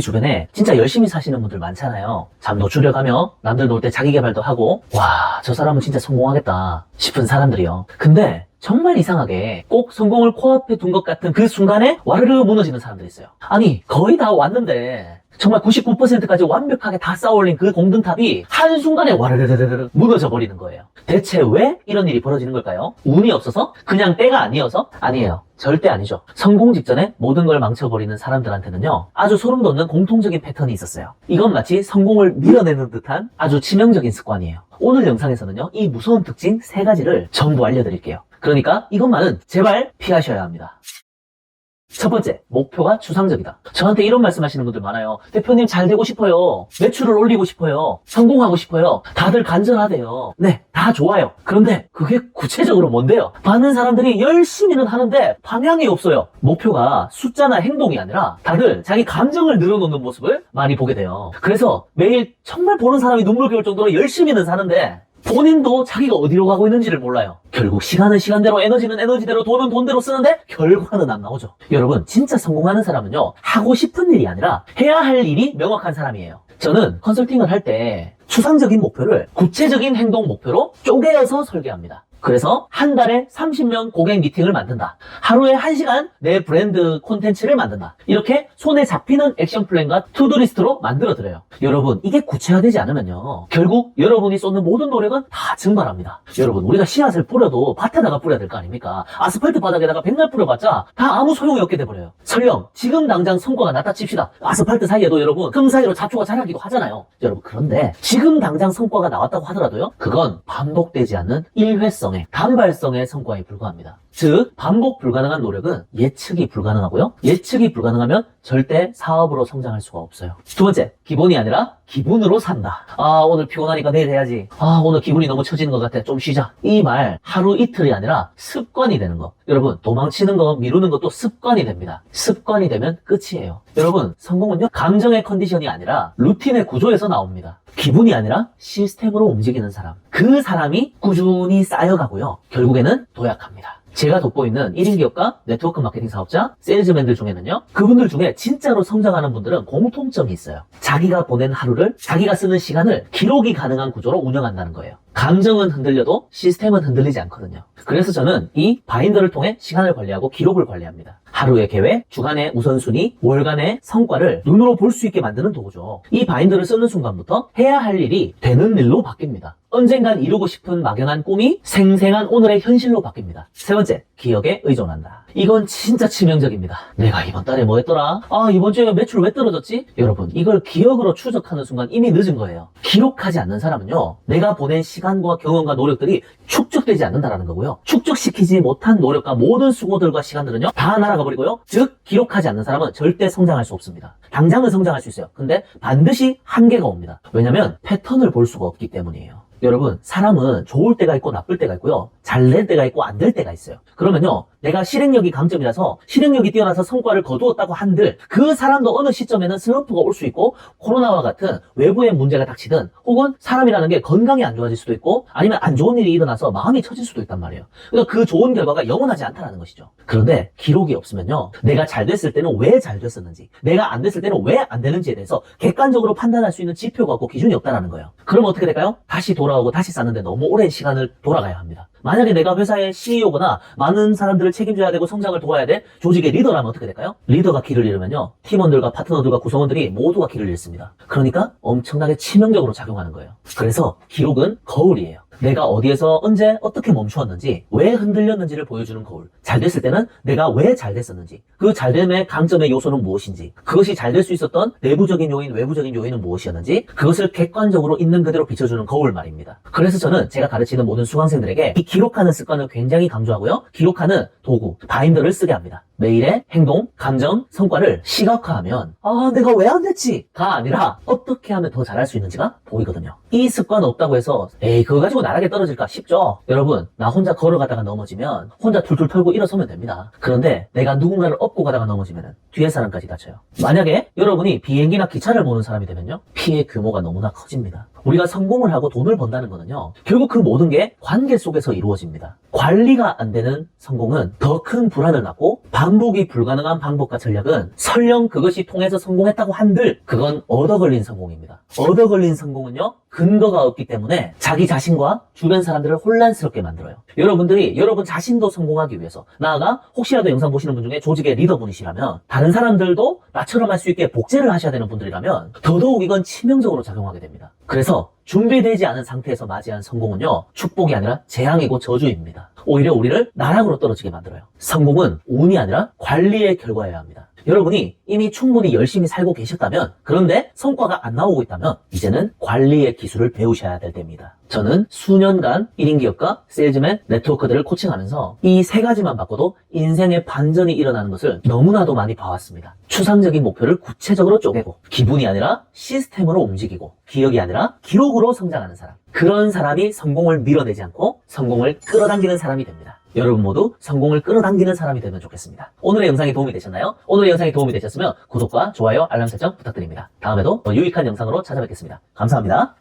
우리 주변에 진짜 열심히 사시는 분들 많잖아요. 잠도 줄여가며 남들 놀 때 자기 개발도 하고, 와, 저 사람은 진짜 성공하겠다 싶은 사람들이요. 근데 정말 이상하게 꼭 성공을 코앞에 둔 것 같은 그 순간에 와르르 무너지는 사람들이 있어요. 아니, 거의 다 왔는데 정말 99%까지 완벽하게 다 쌓아올린 그 공든탑이 한순간에 와르르르르 무너져 버리는 거예요. 대체 왜 이런 일이 벌어지는 걸까요? 운이 없어서? 그냥 때가 아니어서? 아니에요. 절대 아니죠. 성공 직전에 모든 걸 망쳐버리는 사람들한테는요, 아주 소름 돋는 공통적인 패턴이 있었어요. 이건 마치 성공을 밀어내는 듯한 아주 치명적인 습관이에요. 오늘 영상에서는요, 이 무서운 특징 3가지를 전부 알려드릴게요. 그러니까 이것만은 제발 피하셔야 합니다. 첫 번째, 목표가 추상적이다. 저한테 이런 말씀 하시는 분들 많아요. 대표님 잘 되고 싶어요. 매출을 올리고 싶어요. 성공하고 싶어요. 다들 간절하대요. 네, 다 좋아요. 그런데 그게 구체적으로 뭔데요? 많은 사람들이 열심히는 하는데 방향이 없어요. 목표가 숫자나 행동이 아니라 다들 자기 감정을 늘어놓는 모습을 많이 보게 돼요. 그래서 매일 정말 보는 사람이 눈물겨울 정도로 열심히는 사는데 본인도 자기가 어디로 가고 있는지를 몰라요. 결국 시간은 시간대로, 에너지는 에너지대로, 돈은 돈대로 쓰는데 결과는 안 나오죠. 여러분, 진짜 성공하는 사람은요, 하고 싶은 일이 아니라 해야 할 일이 명확한 사람이에요. 저는 컨설팅을 할 때 추상적인 목표를 구체적인 행동 목표로 쪼개어서 설계합니다. 그래서 한 달에 30명 고객 미팅을 만든다. 하루에 1시간 내 브랜드 콘텐츠를 만든다. 이렇게 손에 잡히는 액션 플랜과 투두리스트로 만들어드려요. 여러분, 이게 구체화되지 않으면요, 결국 여러분이 쏟는 모든 노력은 다 증발합니다. 여러분, 우리가 씨앗을 뿌려도 밭에다가 뿌려야 될 거 아닙니까? 아스팔트 바닥에다가 백날 뿌려봤자 다 아무 소용이 없게 돼버려요. 설령 지금 당장 성과가 났다 칩시다. 아스팔트 사이에도 여러분 금 사이로 잡초가 자라기도 하잖아요. 여러분, 그런데 지금 당장 성과가 나왔다고 하더라도요, 그건 반복되지 않는 일회성 단발성의 성과에 불과합니다. 즉, 반복 불가능한 노력은 예측이 불가능하고요. 예측이 불가능하면 절대 사업으로 성장할 수가 없어요. 두 번째, 기본이 아니라 기분으로 산다. 아, 오늘 피곤하니까 내일 해야지. 아, 오늘 기분이 너무 처지는 것 같아. 좀 쉬자. 이 말 하루 이틀이 아니라 습관이 되는 거. 여러분, 도망치는 거, 미루는 것도 습관이 됩니다. 습관이 되면 끝이에요. 여러분, 성공은요, 감정의 컨디션이 아니라 루틴의 구조에서 나옵니다. 기분이 아니라 시스템으로 움직이는 사람. 그 사람이 꾸준히 쌓여가고요, 결국에는 도약합니다. 제가 돋보이는 1인 기업가, 네트워크 마케팅 사업자, 세일즈맨들 중에는요, 그분들 중에 진짜로 성장하는 분들은 공통점이 있어요. 자기가 보낸 하루를, 자기가 쓰는 시간을 기록이 가능한 구조로 운영한다는 거예요. 감정은 흔들려도 시스템은 흔들리지 않거든요. 그래서 저는 이 바인더를 통해 시간을 관리하고 기록을 관리합니다. 하루의 계획, 주간의 우선순위, 월간의 성과를 눈으로 볼 수 있게 만드는 도구죠. 이 바인더를 쓰는 순간부터 해야 할 일이 되는 일로 바뀝니다. 언젠간 이루고 싶은 막연한 꿈이 생생한 오늘의 현실로 바뀝니다. 세 번째, 기억에 의존한다. 이건 진짜 치명적입니다. 내가 이번 달에 뭐 했더라? 아, 이번 주에 매출 왜 떨어졌지? 여러분, 이걸 기억으로 추적하는 순간 이미 늦은 거예요. 기록하지 않는 사람은요, 내가 보낸 시간과 경험과 노력들이 축적되지 않는다라는 거고요. 축적시키지 못한 노력과 모든 수고들과 시간들은요, 다 날아가 버리고요. 즉, 기록하지 않는 사람은 절대 성장할 수 없습니다. 당장은 성장할 수 있어요. 근데 반드시 한계가 옵니다. 왜냐면 패턴을 볼 수가 없기 때문이에요. 여러분, 사람은 좋을 때가 있고 나쁠 때가 있고요, 잘 될 때가 있고 안 될 때가 있어요. 그러면요, 내가 실행력이 강점이라서 실행력이 뛰어나서 성과를 거두었다고 한들 그 사람도 어느 시점에는 슬럼프가 올 수 있고, 코로나와 같은 외부의 문제가 닥치든, 혹은 사람이라는 게 건강이 안 좋아질 수도 있고, 아니면 안 좋은 일이 일어나서 마음이 처질 수도 있단 말이에요. 그러니까 그 좋은 결과가 영원하지 않다는 것이죠. 그런데 기록이 없으면요, 내가 잘 됐을 때는 왜 잘 됐었는지, 내가 안 됐을 때는 왜 안 되는지에 대해서 객관적으로 판단할 수 있는 지표가 없고 기준이 없다는 거예요. 그럼 어떻게 될까요? 다시 돌아오고 다시 쌓는데 너무 오랜 시간을 돌아가야 합니다. 만약에 내가 회사의 CEO거나 많은 사람들을 책임져야 되고 성장을 도와야 될 조직의 리더라면 어떻게 될까요? 리더가 길을 잃으면요, 팀원들과 파트너들과 구성원들이 모두가 길을 잃습니다. 그러니까 엄청나게 치명적으로 작용하는 거예요. 그래서 기록은 거울이에요. 내가 어디에서 언제 어떻게 멈추었는지, 왜 흔들렸는지를 보여주는 거울. 잘 됐을 때는 내가 왜 잘 됐었는지, 그 잘됨의 강점의 요소는 무엇인지, 그것이 잘 될 수 있었던 내부적인 요인, 외부적인 요인은 무엇이었는지, 그것을 객관적으로 있는 그대로 비춰주는 거울 말입니다. 그래서 저는 제가 가르치는 모든 수강생들에게 이 기록하는 습관을 굉장히 강조하고요, 기록하는 도구, 바인더를 쓰게 합니다. 매일의 행동, 감정, 성과를 시각화하면, 아, 내가 왜 안 됐지?가 아니라 어떻게 하면 더 잘할 수 있는지가 보이거든요. 이 습관 없다고 해서 에이, 그거 가지고 나락에 떨어질까 싶죠? 여러분, 나 혼자 걸어가다가 넘어지면 혼자 툴툴 털고 일어서면 됩니다. 그런데 내가 누군가를 업고 가다가 넘어지면 뒤에 사람까지 다쳐요. 만약에 여러분이 비행기나 기차를 모는 사람이 되면요, 피해 규모가 너무나 커집니다. 우리가 성공을 하고 돈을 번다는 거는요, 결국 그 모든 게 관계 속에서 이루어집니다. 관리가 안 되는 성공은 더 큰 불안을 낳고 반복이 불가능한 방법과 전략은 설령 그것이 통해서 성공했다고 한들 그건 얻어 걸린 성공입니다. 얻어 걸린 성공은요, 근거가 없기 때문에 자기 자신과 주변 사람들을 혼란스럽게 만들어요. 여러분들이 여러분 자신도 성공하기 위해서, 나아가 혹시라도 영상 보시는 분 중에 조직의 리더분이시라면 다른 사람들도 나처럼 할 수 있게 복제를 하셔야 되는 분들이라면 더더욱 이건 치명적으로 작용하게 됩니다. 그래서 준비되지 않은 상태에서 맞이한 성공은요, 축복이 아니라 재앙이고 저주입니다. 오히려 우리를 나락으로 떨어지게 만들어요. 성공은 운이 아니라 관리의 결과여야 합니다. 여러분이 이미 충분히 열심히 살고 계셨다면, 그런데 성과가 안 나오고 있다면 이제는 관리의 기술을 배우셔야 될 때입니다. 저는 수년간 1인 기업가, 세일즈맨, 네트워커들을 코칭하면서 이 세 가지만 바꿔도 인생의 반전이 일어나는 것을 너무나도 많이 봐왔습니다. 추상적인 목표를 구체적으로 쪼개고, 기분이 아니라 시스템으로 움직이고, 기억이 아니라 기록으로 성장하는 사람, 그런 사람이 성공을 밀어내지 않고 성공을 끌어당기는 사람이 됩니다. 여러분 모두 성공을 끌어당기는 사람이 되면 좋겠습니다. 오늘의 영상이 도움이 되셨나요? 오늘의 영상이 도움이 되셨으면 구독과 좋아요, 알람 설정 부탁드립니다. 다음에도 더 유익한 영상으로 찾아뵙겠습니다. 감사합니다.